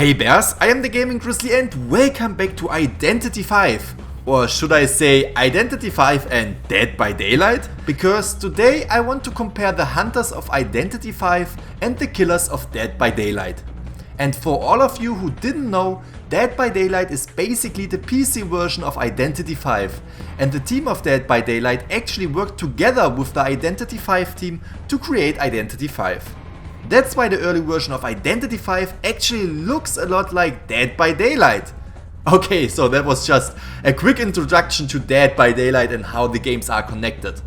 Hey bears, I am the Gaming-Grizzly and welcome back to Identity 5. Or should I say Identity 5 and Dead by Daylight? Because today I want to compare the hunters of Identity 5 and the killers of Dead by Daylight. And for all of you who didn't know, Dead by Daylight is basically the PC version of Identity 5. And the team of Dead by Daylight actually worked together with the Identity 5 team to create Identity 5. That's why the early version of Identity 5 actually looks a lot like Dead by Daylight. Okay, so that was just a quick introduction to Dead by Daylight and how the games are connected.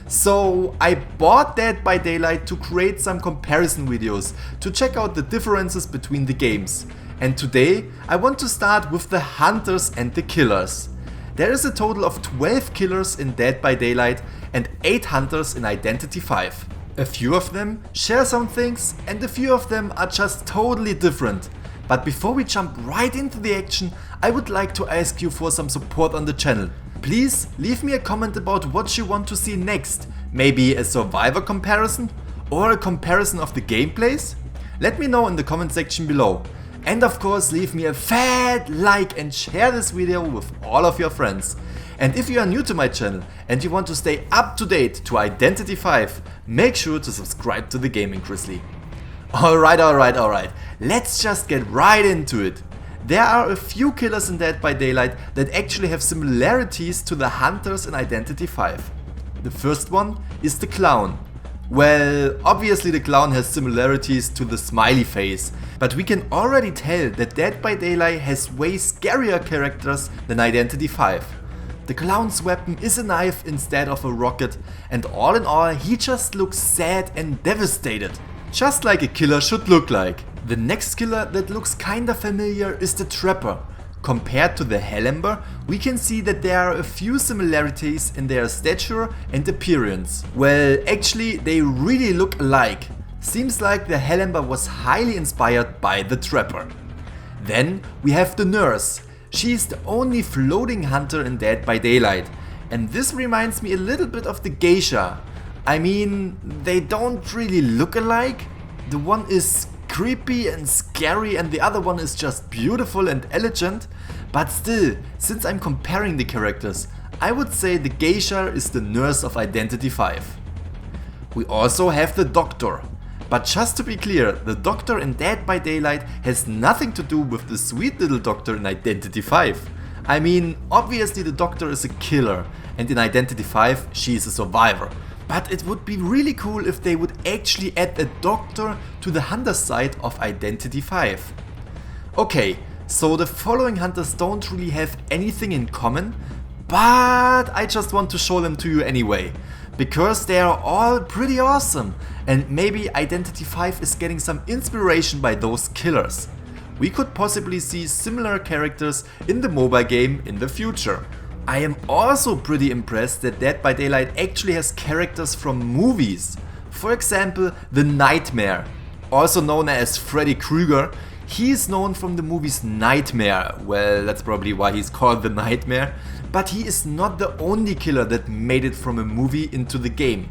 So I bought Dead by Daylight to create some comparison videos to check out the differences between the games. And today I want to start with the hunters and the killers. There is a total of 12 killers in Dead by Daylight and 8 hunters in Identity 5. A few of them share some things and a few of them are just totally different. But before we jump right into the action, I would like to ask you for some support on the channel. Please leave me a comment about what you want to see next. Maybe a survivor comparison or a comparison of the gameplays? Let me know in the comment section below. And of course leave me a fat like and share this video with all of your friends. And if you are new to my channel and you want to stay up to date to Identity 5, make sure to subscribe to the Gaming-Grizzly. Alright, let's just get right into it. There are a few killers in Dead by Daylight that actually have similarities to the hunters in Identity 5. The first one is the clown. Well, obviously the clown has similarities to the smiley face, but we can already tell that Dead by Daylight has way scarier characters than Identity 5. The clown's weapon is a knife instead of a rocket, and all in all he just looks sad and devastated. Just like a killer should look like. The next killer that looks kinda familiar is the Trapper. Compared to the Hellember, we can see that there are a few similarities in their stature and appearance. Well, actually they really look alike. Seems like the Hellember was highly inspired by the Trapper. Then we have the Nurse. She is the only floating hunter in Dead by Daylight. And this reminds me a little bit of the Geisha. I mean, they don't really look alike. The one is creepy and scary and the other one is just beautiful and elegant. But still, since I'm comparing the characters, I would say the Geisha is the nurse of Identity 5. We also have the Doctor. But just to be clear, the Doctor in Dead by Daylight has nothing to do with the sweet little Doctor in Identity 5. I mean, obviously the Doctor is a killer and in Identity 5 she is a survivor. But it would be really cool if they would actually add a Doctor to the hunter side of Identity 5. Okay, so the following hunters don't really have anything in common, but I just want to show them to you anyway. Because they are all pretty awesome and maybe Identity 5 is getting some inspiration by those killers. We could possibly see similar characters in the mobile game in the future. I am also pretty impressed that Dead by Daylight actually has characters from movies. For example, the Nightmare, also known as Freddy Krueger. He is known from the movies Nightmare, well that's probably why he's called the Nightmare, but he is not the only killer that made it from a movie into the game.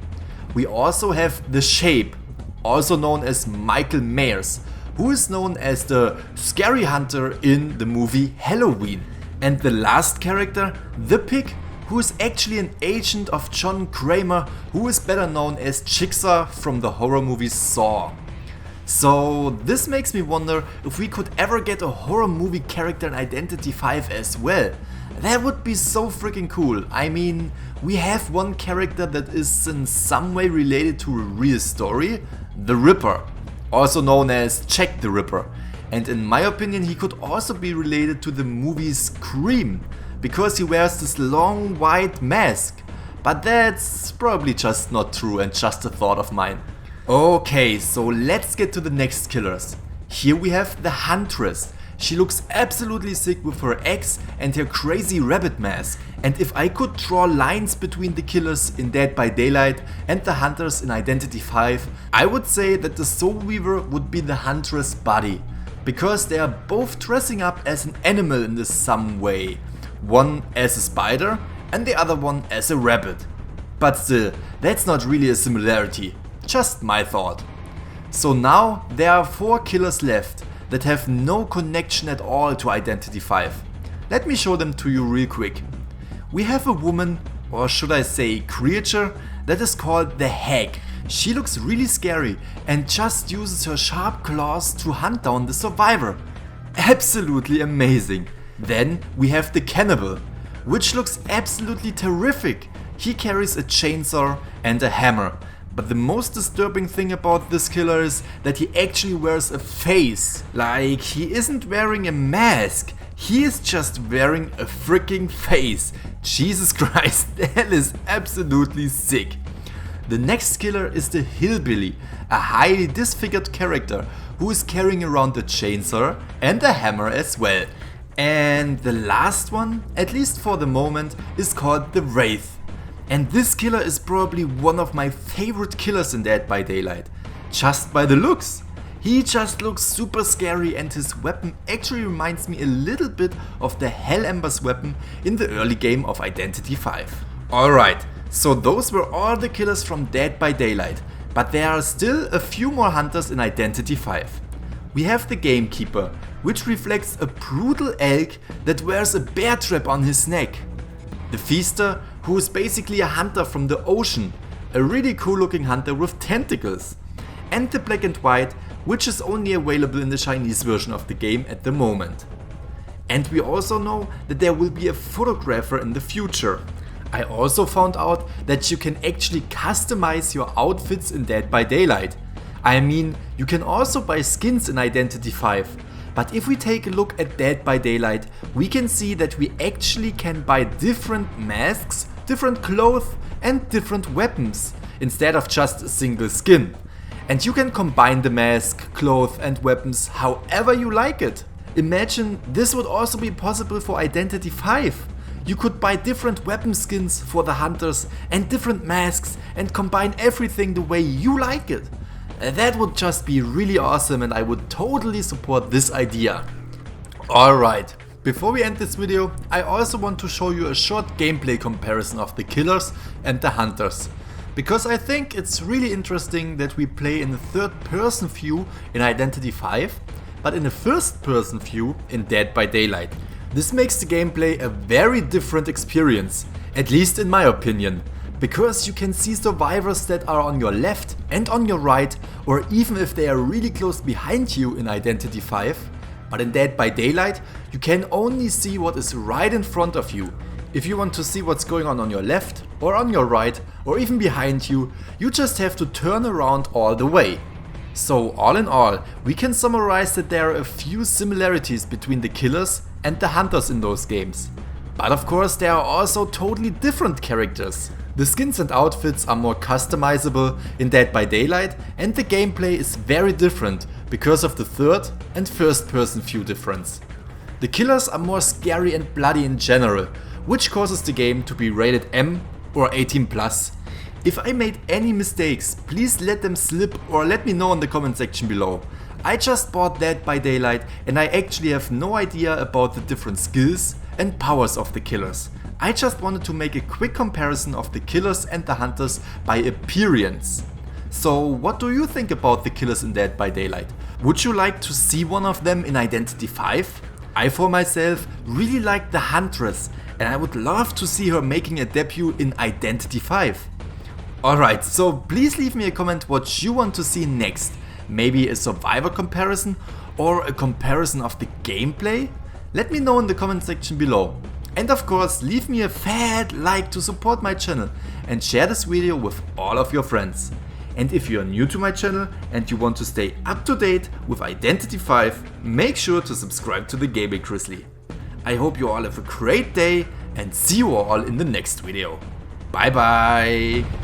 We also have the Shape, also known as Michael Myers, who is known as the scary hunter in the movie Halloween. And the last character, the Pig, who is actually an agent of John Kramer, who is better known as Jigsaw from the horror movie Saw. So this makes me wonder if we could ever get a horror movie character in Identity 5 as well. That would be so freaking cool. I mean, we have one character that is in some way related to a real story, the Ripper, also known as Jack the Ripper. And in my opinion he could also be related to the movie Scream, because he wears this long white mask. But that's probably just not true and just a thought of mine. Okay, so let's get to the next killers. Here we have the Huntress. She looks absolutely sick with her axe and her crazy rabbit mask. And if I could draw lines between the killers in Dead by Daylight and the hunters in Identity 5, I would say that the Soul Weaver would be the Huntress buddy. Because they are both dressing up as an animal in some way. One as a spider and the other one as a rabbit. But still, that's not really a similarity. Just my thought. So now there are 4 killers left. that have no connection at all to Identity V. Let me show them to you real quick. We have a woman, or should I say creature, that is called the Hag. She looks really scary and just uses her sharp claws to hunt down the survivor. Absolutely amazing. Then we have the Cannibal, which looks absolutely terrific. He carries a chainsaw and a hammer. But the most disturbing thing about this killer is that he actually wears a face. Like, he isn't wearing a mask. He is just wearing a freaking face. Jesus Christ, that is absolutely sick. The next killer is the Hillbilly, a highly disfigured character who is carrying around a chainsaw and a hammer as well. And the last one, at least for the moment, is called the Wraith. And this killer is probably one of my favorite killers in Dead by Daylight, just by the looks. He just looks super scary and his weapon actually reminds me a little bit of the Hell Ember's weapon in the early game of Identity V. Alright, so those were all the killers from Dead by Daylight, but there are still a few more hunters in Identity V. We have the Gamekeeper, which reflects a brutal elk that wears a bear trap on his neck. The Feaster, who is basically a hunter from the ocean, a really cool looking hunter with tentacles. And the Black and White, which is only available in the Chinese version of the game at the moment. And we also know that there will be a photographer in the future. I also found out that you can actually customize your outfits in Dead by Daylight. I mean, you can also buy skins in Identity V, but if we take a look at Dead by Daylight, we can see that we actually can buy different masks, different clothes and different weapons, instead of just a single skin. And you can combine the mask, clothes and weapons however you like it. Imagine this would also be possible for Identity V. You could buy different weapon skins for the hunters and different masks and combine everything the way you like it. That would just be really awesome and I would totally support this idea. Alright, before we end this video, I also want to show you a short gameplay comparison of the killers and the hunters. Because I think it's really interesting that we play in a third person view in Identity V, but in a first person view in Dead by Daylight. This makes the gameplay a very different experience, at least in my opinion, because you can see survivors that are on your left and on your right, or even if they are really close behind you in Identity V, but in Dead by Daylight you can only see what is right in front of you. If you want to see what's going on your left, or on your right, or even behind you, you just have to turn around all the way. So all in all, we can summarize that there are a few similarities between the killers and the hunters in those games. But of course there are also totally different characters. The skins and outfits are more customizable in Dead by Daylight and the gameplay is very different because of the third and first person view difference. The killers are more scary and bloody in general, which causes the game to be rated M or 18+. If I made any mistakes, please let them slip or let me know in the comment section below. I just bought Dead by Daylight and I actually have no idea about the different skills and powers of the killers. I just wanted to make a quick comparison of the killers and the hunters by appearance. So what do you think about the killers in Dead by Daylight? Would you like to see one of them in Identity V? I for myself really like the Huntress and I would love to see her making a debut in Identity V. Alright, so please leave me a comment what you want to see next. Maybe a survivor comparison or a comparison of the gameplay? Let me know in the comment section below. And of course, leave me a fat like to support my channel and share this video with all of your friends. And if you are new to my channel and you want to stay up to date with Identity V, make sure to subscribe to the Gaming-Grizzly. I hope you all have a great day and see you all in the next video. Bye bye!